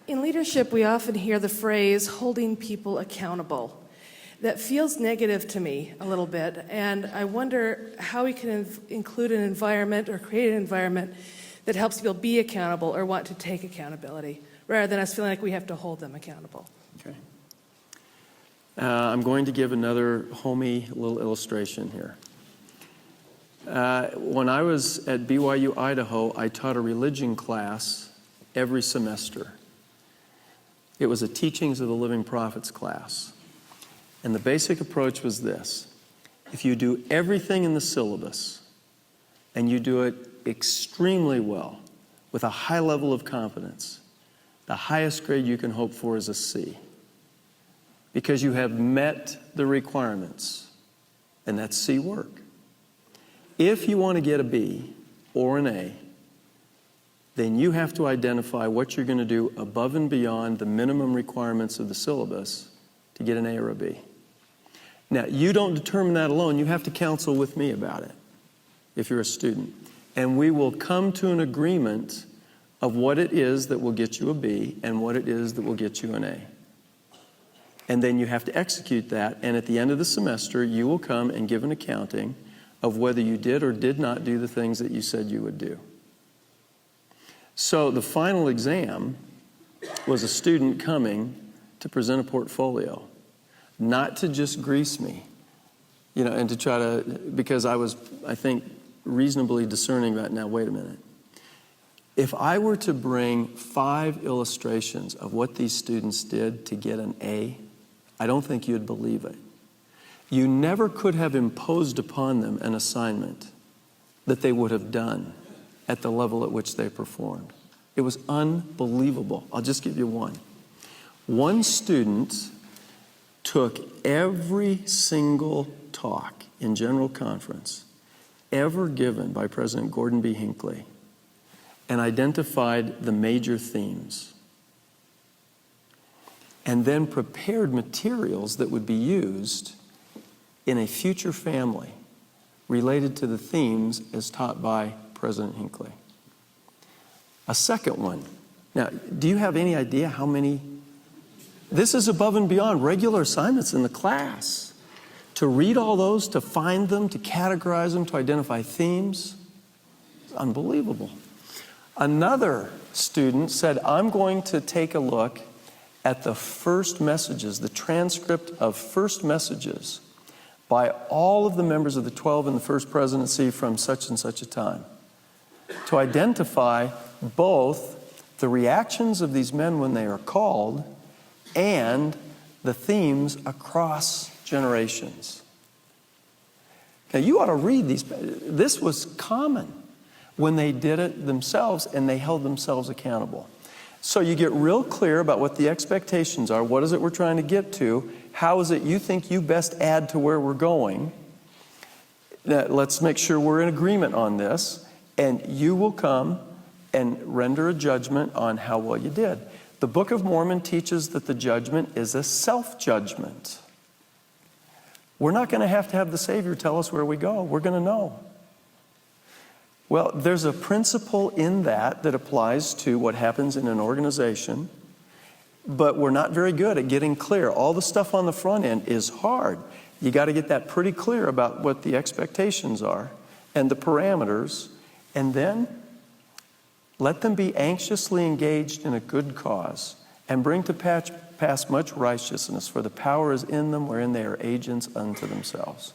In leadership, we often hear the phrase holding people accountable. That feels negative to me a little bit, and I wonder how we can include an environment or create an environment that helps people be accountable or want to take accountability, rather than us feeling like we have to hold them accountable. Okay. I'm going to give another homey little illustration here. When I was at BYU, Idaho, I taught a religion class every semester. It was a Teachings of the Living Prophets class. And the basic approach was this: if you do everything in the syllabus and you do it extremely well with a high level of competence, the highest grade you can hope for is a C, because you have met the requirements, and that's C work. If you want to get a B or an A, then you have to identify what you're going to do above and beyond the minimum requirements of the syllabus to get an A or a B. Now, you don't determine that alone. You have to counsel with me about it if you're a student. And we will come to an agreement of what it is that will get you a B and what it is that will get you an A. And then you have to execute that. And at the end of the semester, you will come and give an accounting of whether you did or did not do the things that you said you would do. So the final exam was a student coming to present a portfolio. Not to just grease me, and to try to, because I was, I think, reasonably discerning about, now, wait a minute. If I were to bring 5 illustrations of what these students did to get an A, I don't think you'd believe it. You never could have imposed upon them an assignment that they would have done at the level at which they performed. It was unbelievable. I'll just give you one. One student took every single talk in General Conference ever given by President Gordon B. Hinckley and identified the major themes, and then prepared materials that would be used in a future family related to the themes as taught by President Hinckley. A second one. Now, do you have any idea how many? This is above and beyond regular assignments in the class. To read all those, to find them, to categorize them, to identify themes, it's unbelievable. Another student said, I'm going to take a look at the first messages, the transcript of first messages by all of the members of the 12 in the First Presidency from such and such a time, to identify both the reactions of these men when they are called and the themes across generations. Now, you ought to read these. This was common when they did it themselves and they held themselves accountable. So you get real clear about what the expectations are. What is it we're trying to get to? How is it you think you best add to where we're going? Now, let's make sure we're in agreement on this. And you will come and render a judgment on how well you did. The Book of Mormon teaches that the judgment is a self-judgment. We're not going to have the Savior tell us where we go. We're going to know. Well, there's a principle in that applies to what happens in an organization, but we're not very good at getting clear. All the stuff on the front end is hard. You got to get that pretty clear about what the expectations are and the parameters, and then let them be anxiously engaged in a good cause and bring to pass much righteousness, for the power is in them wherein they are agents unto themselves.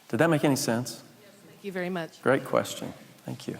Did that make any sense? Yes, thank you very much. Great question. Thank you.